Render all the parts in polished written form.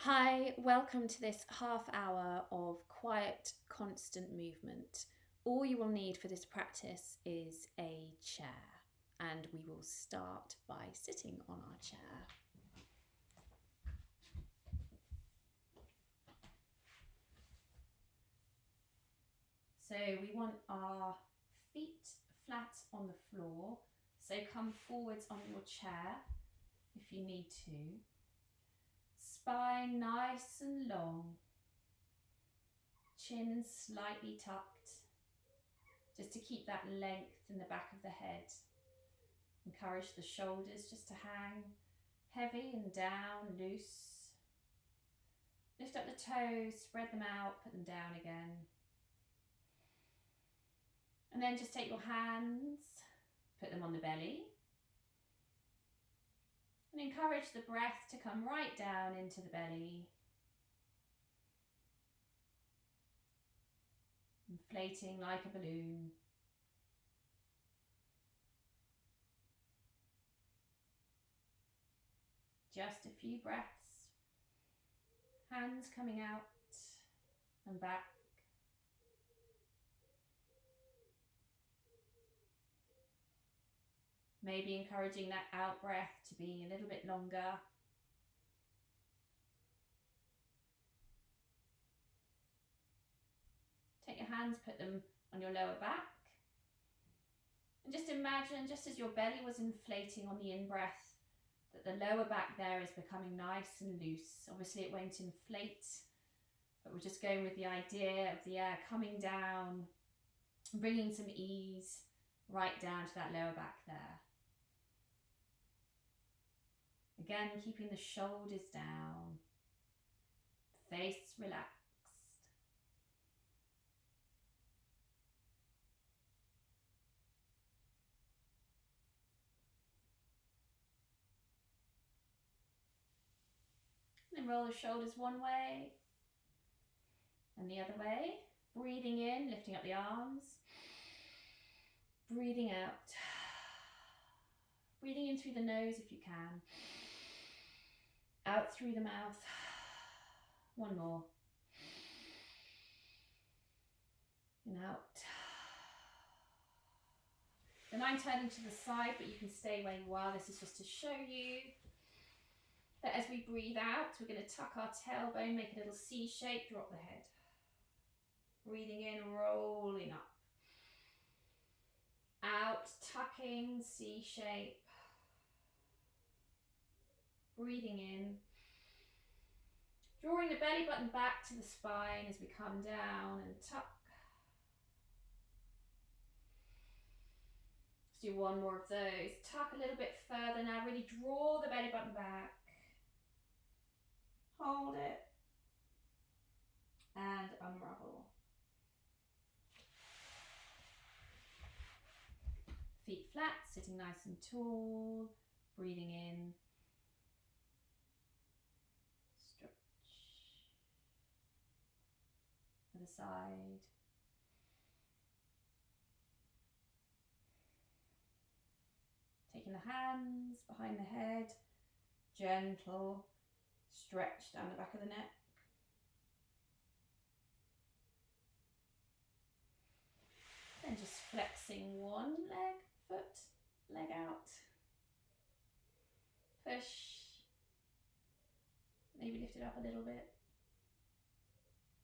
Hi, welcome to this half hour of quiet, constant movement. All you will need for this practice is a chair, and we will start by sitting on our chair. So we want our feet flat on the floor, so come forwards on your chair if you need to. Spine nice and long, chin slightly tucked, just to keep that length in the back of the head. Encourage the shoulders just to hang heavy and down, loose. Lift up the toes, spread them out, put them down again. And then just take your hands, put them on the belly. And encourage the breath to come right down into the belly. Inflating like a balloon. Just a few breaths. Hands coming out and back. Maybe encouraging that out breath to be a little bit longer. Take your hands, put them on your lower back. And just imagine, just as your belly was inflating on the in-breath, that the lower back there is becoming nice and loose. Obviously it won't inflate, but we're just going with the idea of the air coming down, bringing some ease right down to that lower back there. Again, keeping the shoulders down, face relaxed. And then roll the shoulders one way and the other way. Breathing in, lifting up the arms. Breathing out. Breathing in through the nose if you can. Out through the mouth. One more. And out. Then I'm turning to the side, but you can stay where you are. This is just to show you that as we breathe out, we're going to tuck our tailbone, make a little C shape, drop the head. Breathing in, rolling up. Out, tucking, C shape. Breathing in. Drawing the belly button back to the spine as we come down and tuck. Let's do one more of those. Tuck a little bit further now. Really draw the belly button back. Hold it. And unravel. Feet flat, sitting nice and tall. Breathing in. Stretch. Other side. Taking the hands behind the head. Gentle stretch down the back of the neck. Then just flexing one leg out. Push. Maybe lift it up a little bit.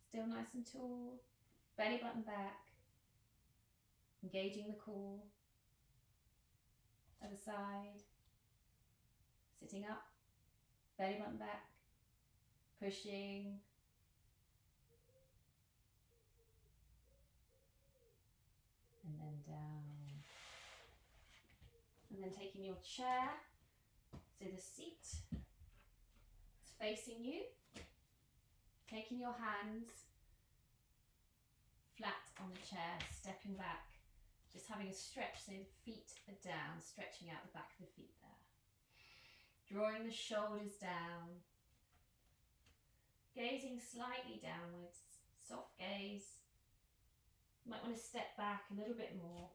Still nice and tall. Belly button back. Engaging the core. Other side. Sitting up. Belly button back. Pushing. And then down. And then taking your chair, so the seat is facing you. Taking your hands flat on the chair, stepping back, just having a stretch so the feet are down, stretching out the back of the feet there. Drawing the shoulders down, gazing slightly downwards, soft gaze. You might want to step back a little bit more.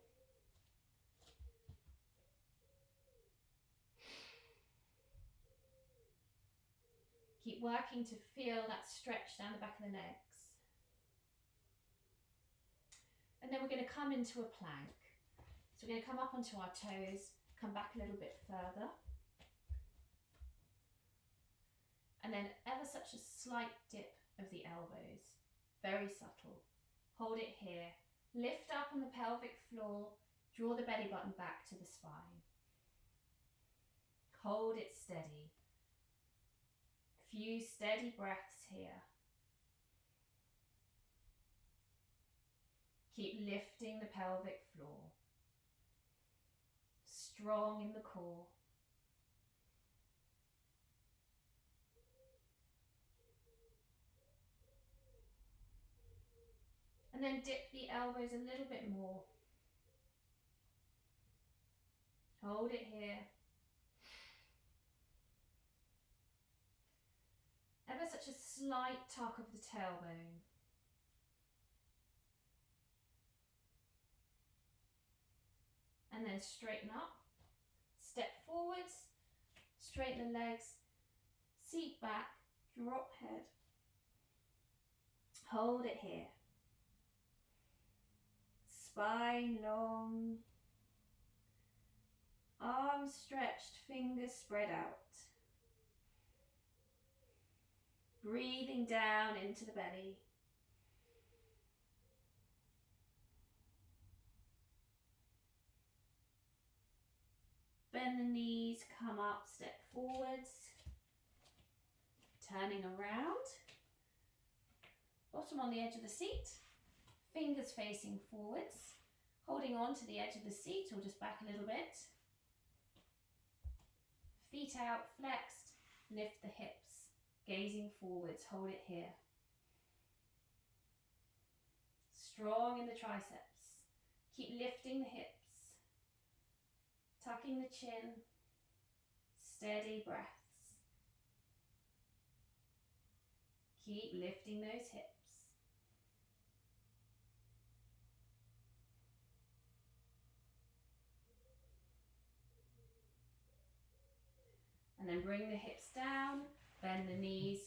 Keep working to feel that stretch down the back of the legs. And then we're going to come into a plank. So we're going to come up onto our toes, come back a little bit further. And then ever such a slight dip of the elbows, very subtle. Hold it here. Lift up on the pelvic floor, draw the belly button back to the spine. Hold it steady. Few steady breaths here. Keep lifting the pelvic floor. Strong in the core. And then dip the elbows a little bit more. Hold it here. Ever such a slight tuck of the tailbone. And then straighten up. Step forwards, straighten the legs, seat back, drop head. Hold it here. Spine long. Arms stretched, fingers spread out. Breathing down into the belly. Bend the knees, come up, step forwards. Turning around. Bottom on the edge of the seat. Fingers facing forwards. Holding on to the edge of the seat or just back a little bit. Feet out, flexed. Lift the hips. Gazing forwards, hold it here. Strong in the triceps. Keep lifting the hips. Tucking the chin. Steady breaths. Keep lifting those hips. And then bring the hips down, bend the knees,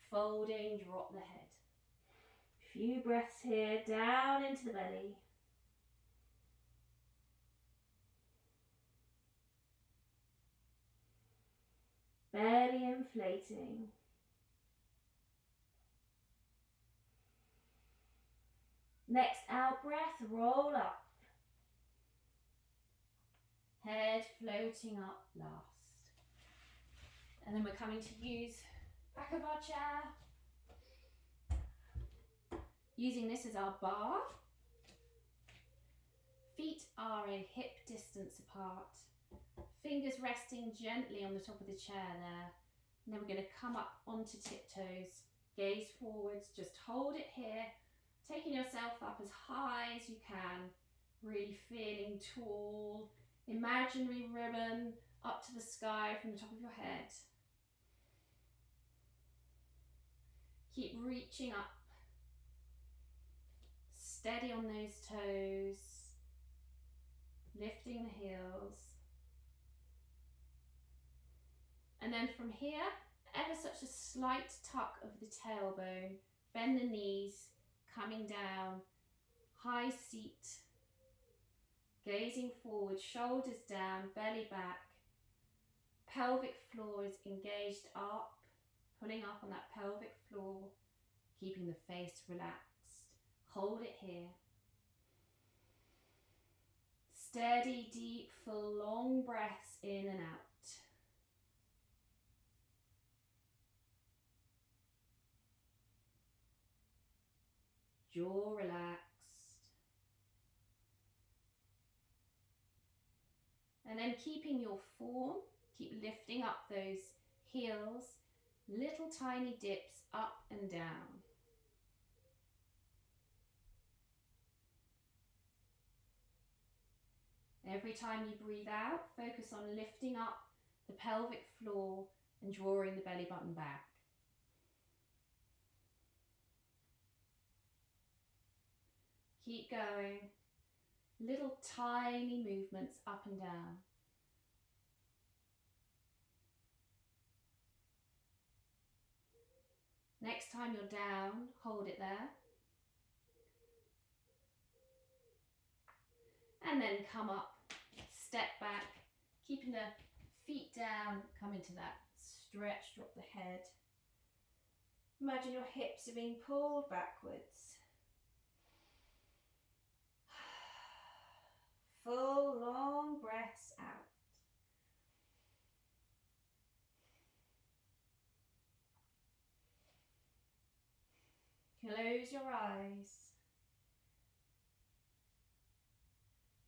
folding, drop the head. Few breaths here, down into the belly. Belly inflating. Next out breath, roll up. Head floating up last. And then we're coming to use back of our chair. Using this as our bar. Feet are a hip distance apart. Fingers resting gently on the top of the chair there. And then we're going to come up onto tiptoes. Gaze forwards, just hold it here. Taking yourself up as high as you can. Really feeling tall. Imaginary ribbon up to the sky from the top of your head. Keep reaching up. Steady on those toes. Lifting the heels. And then from here, ever such a slight tuck of the tailbone. Bend the knees, coming down. High seat. Gazing forward, shoulders down, belly back. Pelvic floor is engaged up. Pulling up on that pelvic floor, keeping the face relaxed. Hold it here. Steady, deep, full, long breaths in and out. Jaw relaxed. And then keeping your form, keep lifting up those heels. Little tiny dips up and down. Every time you breathe out, focus on lifting up the pelvic floor and drawing the belly button back. Keep going. Little tiny movements up and down. Next time you're down, hold it there. And then come up, step back, keeping the feet down, come into that stretch, drop the head. Imagine your hips are being pulled backwards. Full long breaths out. Close your eyes.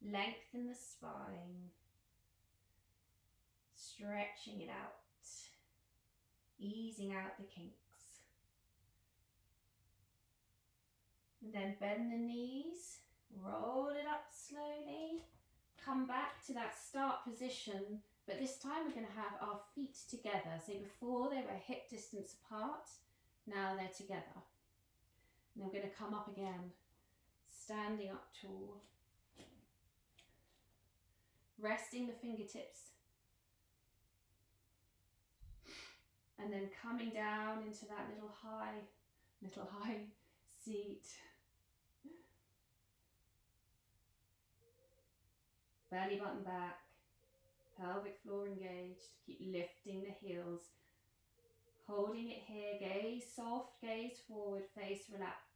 Lengthen the spine. Stretching it out. Easing out the kinks. And then bend the knees. Roll it up slowly. Come back to that start position. But this time we're going to have our feet together. So before they were hip distance apart. Now they're together. And then we're going to come up again. Standing up tall. Resting the fingertips. And then coming down into that little high seat. Belly button back. Pelvic floor engaged. Keep lifting the heels. Holding it here. Gaze soft, gaze forward, face relaxed.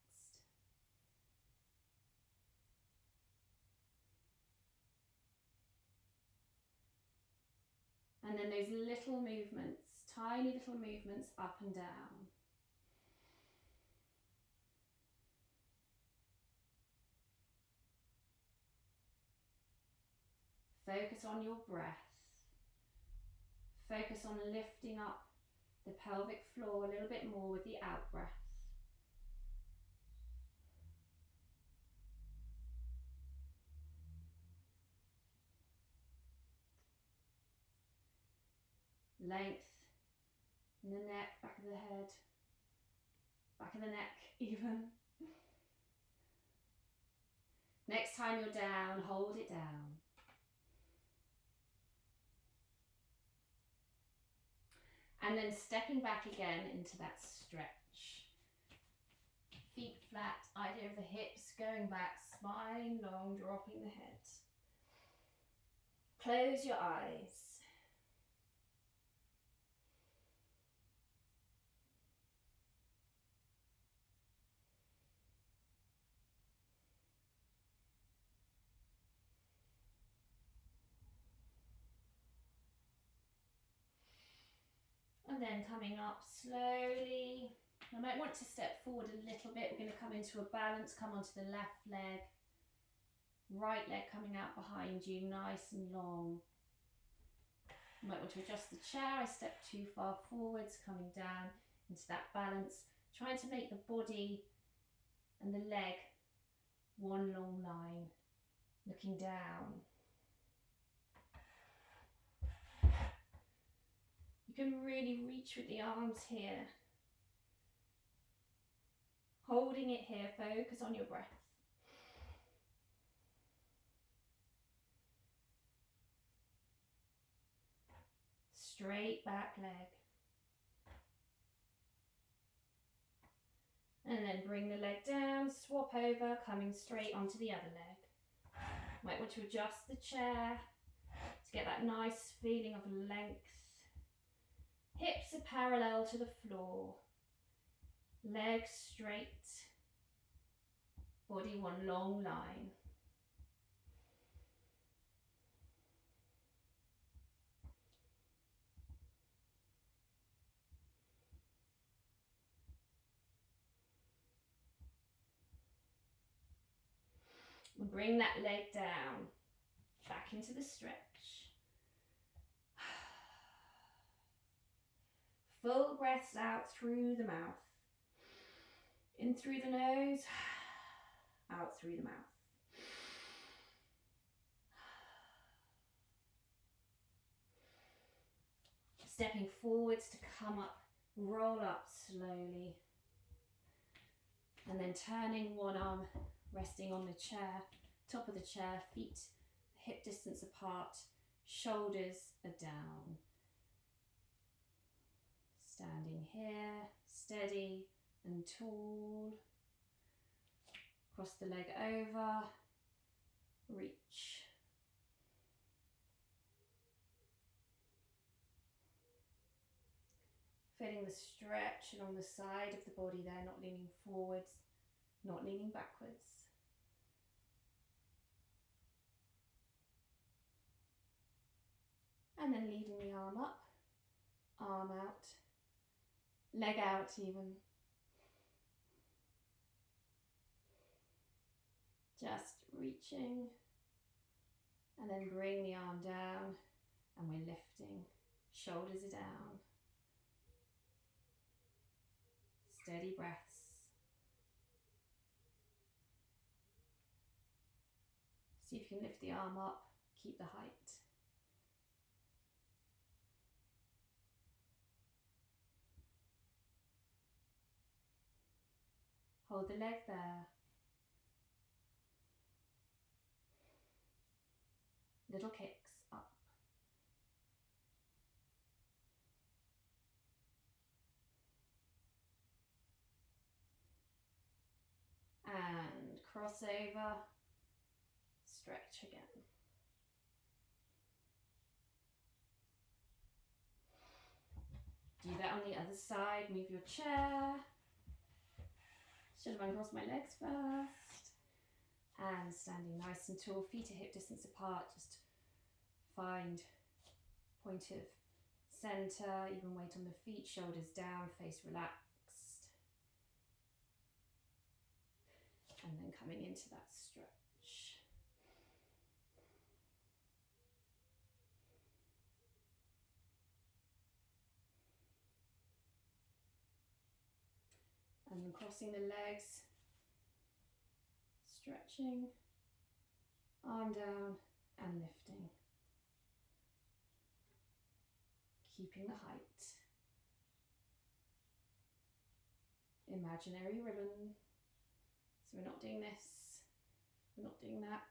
And then those little movements, tiny little movements up and down. Focus on your breath. Focus on lifting up the pelvic floor a little bit more with the out breath. Length in the neck, back of the head, back of the neck even. Next time you're down, hold it down. And then stepping back again into that stretch. Feet flat, idea of the hips going back, spine long, dropping the head. Close your eyes. And then coming up slowly. I might want to step forward a little bit. We're going to come into a balance, come onto the left leg. Right leg coming out behind you, nice and long. You might want to adjust the chair. I step too far forwards, coming down into that balance. Trying to make the body and the leg one long line, looking down. You can really reach with the arms here. Holding it here, focus on your breath. Straight back leg. And then bring the leg down, swap over, coming straight onto the other leg. Might want to adjust the chair to get that nice feeling of length. Hips are parallel to the floor. Legs straight. Body one long line. And bring that leg down, back into the stretch. Full breaths out through the mouth. In through the nose, out through the mouth. Stepping forwards to come up, roll up slowly. And then turning one arm, resting on the chair, top of the chair, feet hip distance apart, shoulders are down. Standing here, steady, and tall. Cross the leg over, reach. Feeling the stretch along the side of the body there, not leaning forwards, not leaning backwards. And then leading the arm up, arm out, leg out even. Just reaching, and then bring the arm down, and we're lifting. Shoulders are down. Steady breaths. See if you can lift the arm up, keep the height. Hold the leg there. Little kicks up. And cross over, stretch again. Do that on the other side, move your chair. Should have uncrossed my legs first. And standing nice and tall, feet are hip distance apart, just find point of center, even weight on the feet, shoulders down, face relaxed. And then coming into that stretch. And then crossing the legs, stretching, arm down and lifting. Keeping the height. Imaginary ribbon. So we're not doing this, we're not doing that.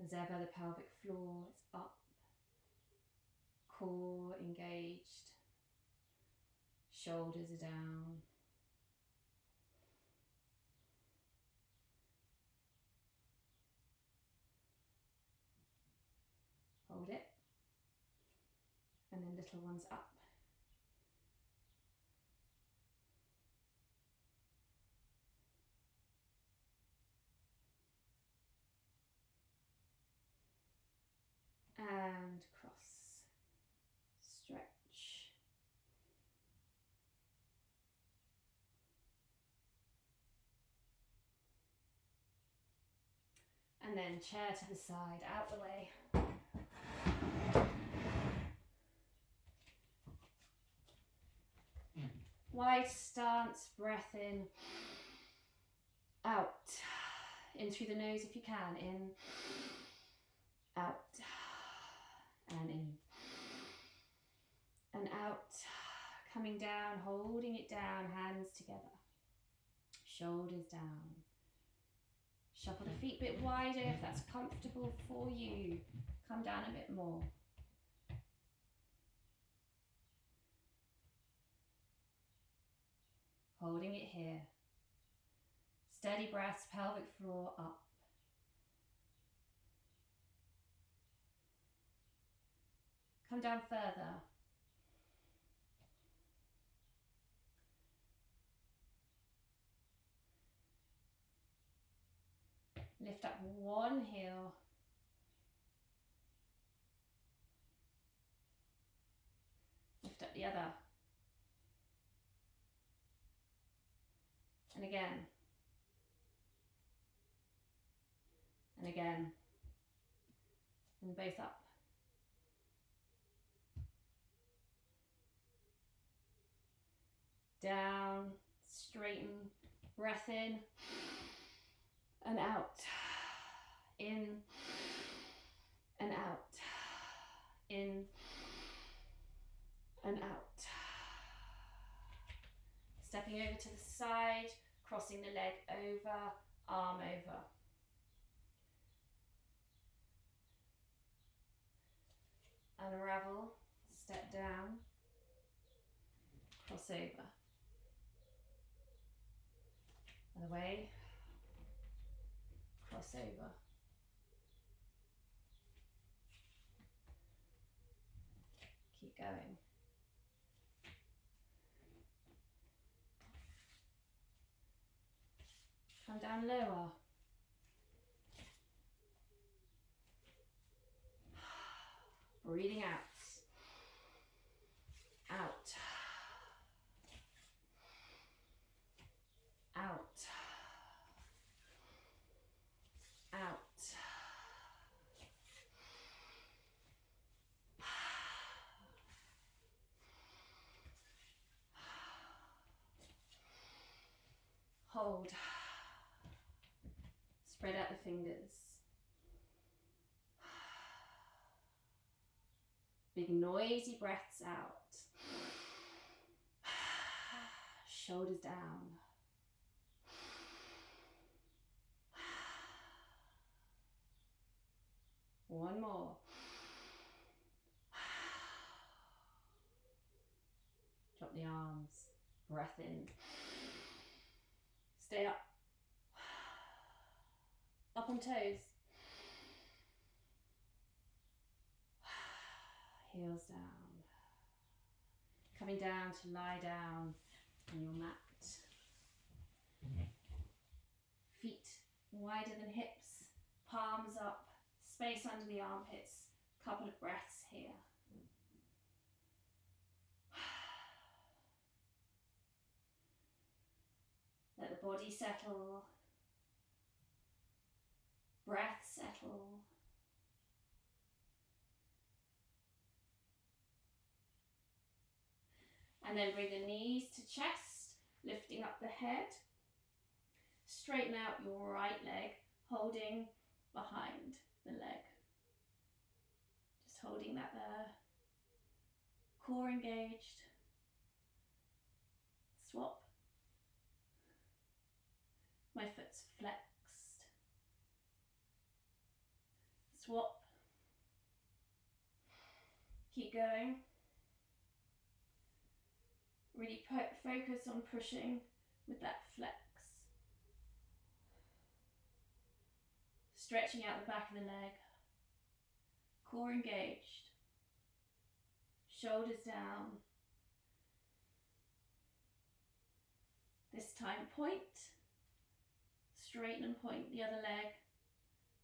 As ever, the pelvic floor is up, core engaged, shoulders are down. Hold it, and then little ones up. And cross, stretch. And then chair to the side, out the way. Wide stance, breath in, out. In through the nose if you can, in, out, and in, and out. Coming down, holding it down, hands together, shoulders down. Shuffle the feet a bit wider if that's comfortable for you. Come down a bit more. Holding it here. Steady breaths, pelvic floor up. Come down further. Lift up one heel. Lift up the other. And again. And again. And both up. Down, straighten, breath in and out. In and out. In and out. Stepping over to the side, crossing the leg over, arm over. unravel, step down, cross over, other way, cross over, keep going. Come down lower. Breathing out. Out. Out. Out. Hold. Spread out the fingers. Big noisy breaths out. Shoulders down. One more. Drop the arms. Breath in. Stay up. Up on toes. Heels down. Coming down to lie down on your mat. Feet wider than hips. Palms up. Space under the armpits. Couple of breaths here. Let the body settle. Breath settle. And then bring the knees to chest, lifting up the head. Straighten out your right leg, holding behind the leg. Just holding that there. Core engaged. Swap. My foot's flexed. Swap. Keep going. Really focus on pushing with that flex. Stretching out the back of the leg. Core engaged. Shoulders down. This time point. Straighten and point the other leg.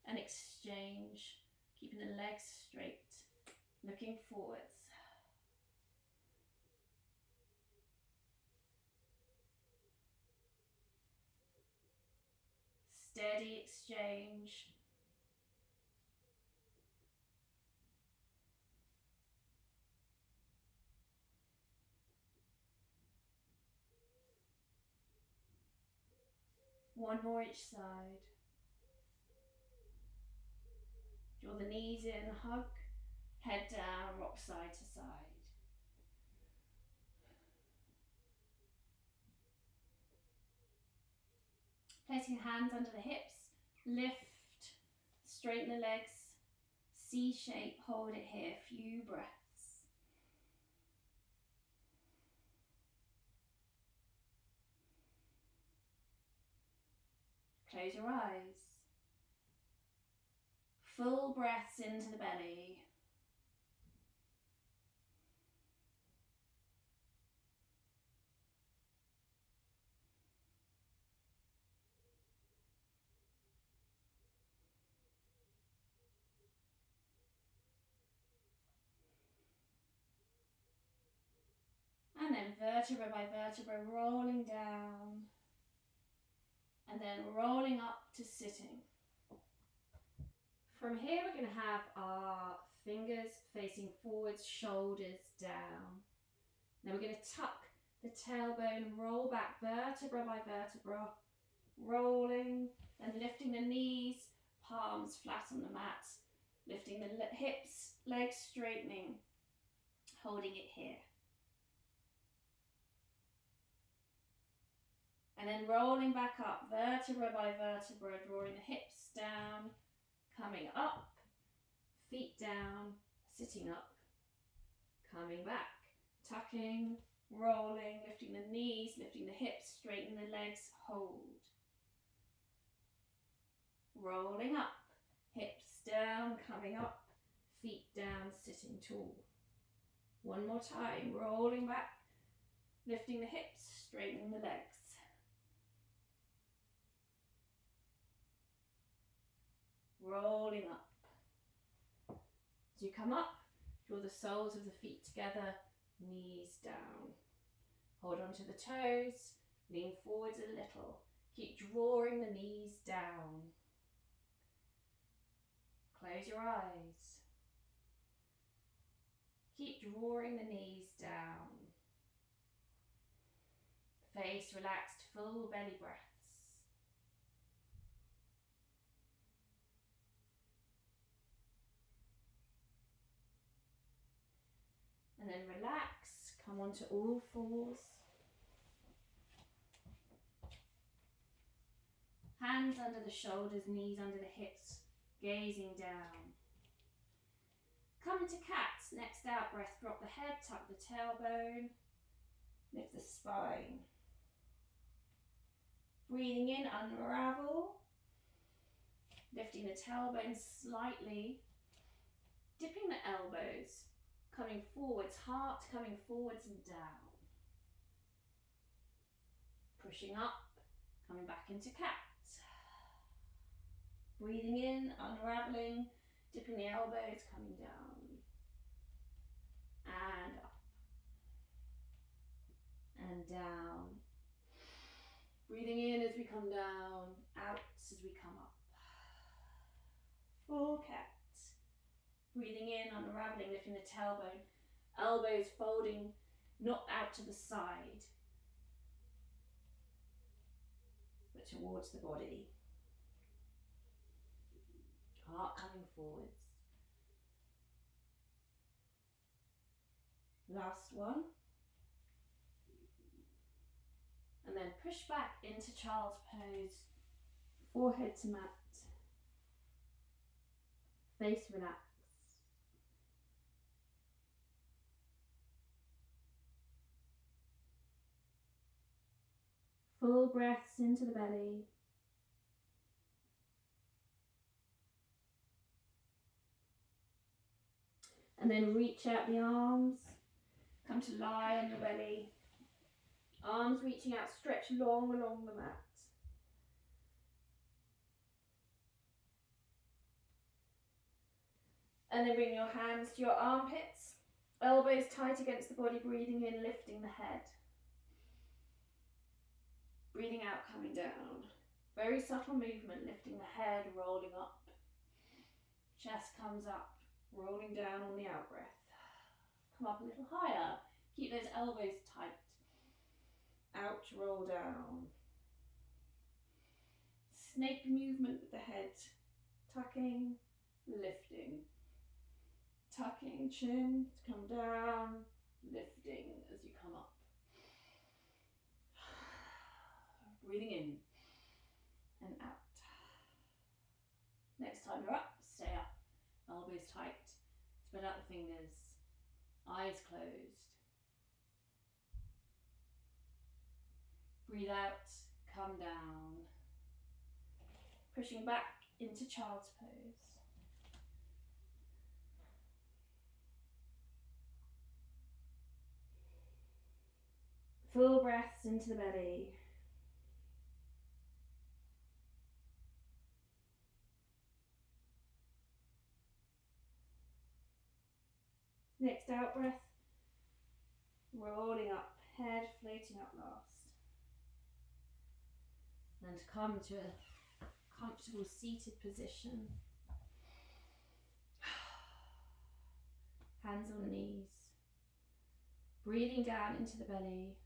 And exchange. Keeping the legs straight. Looking forwards. Steady exchange. One more each side. Draw the knees in, hug, head down, rock side to side. Placing hands under the hips, lift, straighten the legs, C shape, hold it here, few breaths. Close your eyes. Full breaths into the belly. And then vertebra by vertebra, rolling down. And then rolling up to sitting. From here, we're going to have our fingers facing forwards, shoulders down. Then we're going to tuck the tailbone, roll back vertebra by vertebra, rolling and lifting the knees, palms flat on the mat, lifting the hips, legs straightening, holding it here. And then rolling back up, vertebra by vertebra, drawing the hips down, coming up, feet down, sitting up, Coming back, tucking, rolling, lifting the knees, lifting the hips, straightening the legs, hold. Rolling up, hips down, coming up, feet down, sitting tall. One more time, rolling back, lifting the hips, straightening the legs. Rolling up. As you come up, draw the soles of the feet together, knees down. Hold on to the toes, lean forwards a little. Keep drawing the knees down. Close your eyes. Keep drawing the knees down. Face relaxed, full belly breaths. And then relax, come onto all fours. Hands under the shoulders, knees under the hips, gazing down. Come into cats. Next out breath, drop the head, tuck the tailbone, lift the spine. Breathing in, unravel, lifting the tailbone slightly, dipping the elbows, coming forwards, heart coming forwards and down. Pushing up, coming back into cat. Breathing in, unraveling, dipping the elbows, coming down. And up. And down. Breathing in as we come down, out as we come up. Full cat. Breathing in, unraveling, lifting the tailbone, elbows folding, not out to the side, but towards the body. Heart coming forwards. Last one. And then push back into child's pose, forehead to mat, face relax. Full breaths into the belly. And then reach out the arms, come to lie on your belly. Arms reaching out, stretch long along the mat. And then bring your hands to your armpits, elbows tight against the body, breathing in, lifting the head. Breathing out, coming down. Very subtle movement, lifting the head, rolling up. Chest comes up, rolling down on the out breath. Come up a little higher. Keep those elbows tight. Out, roll down. Snake movement with the head. Tucking, lifting. Tucking, chin to come down, lifting as you come up. Breathing in and out. Next time you're up, stay up. Elbows tight. Spread out the fingers. Eyes closed. Breathe out, come down. Pushing back into child's pose. Full breaths into the belly. Next out breath, rolling up, head floating up last. And come to a comfortable seated position. Hands on knees. Breathing down into the belly.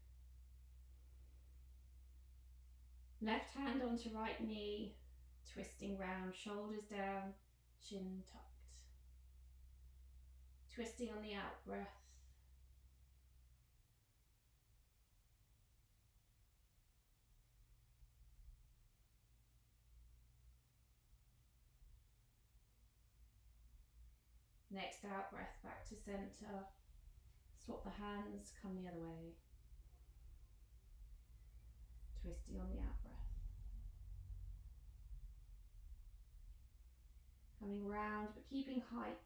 Left hand onto right knee, twisting round, shoulders down, chin tucked. Twisting on the out breath. Next out breath back to center. Swap the hands, come the other way. Twisty on the out breath. Coming round but keeping height.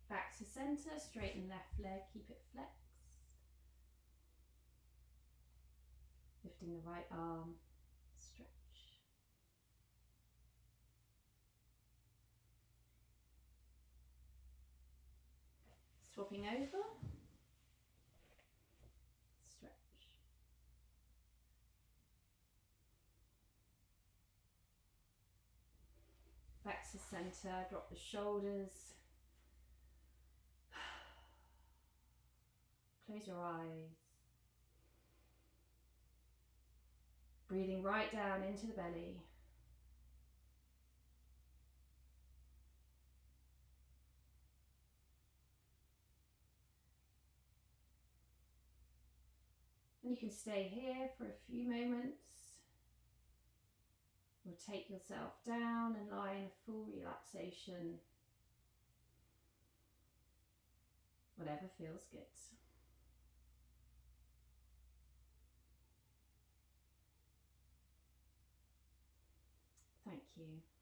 Back to centre, straighten left leg, keep it flexed. Lifting the right arm, stretch. Swapping over, stretch. Back to centre, drop the shoulders. Close your eyes. Breathing right down into the belly. And you can stay here for a few moments. Or take yourself down and lie in a full relaxation. Whatever feels good. Thank you.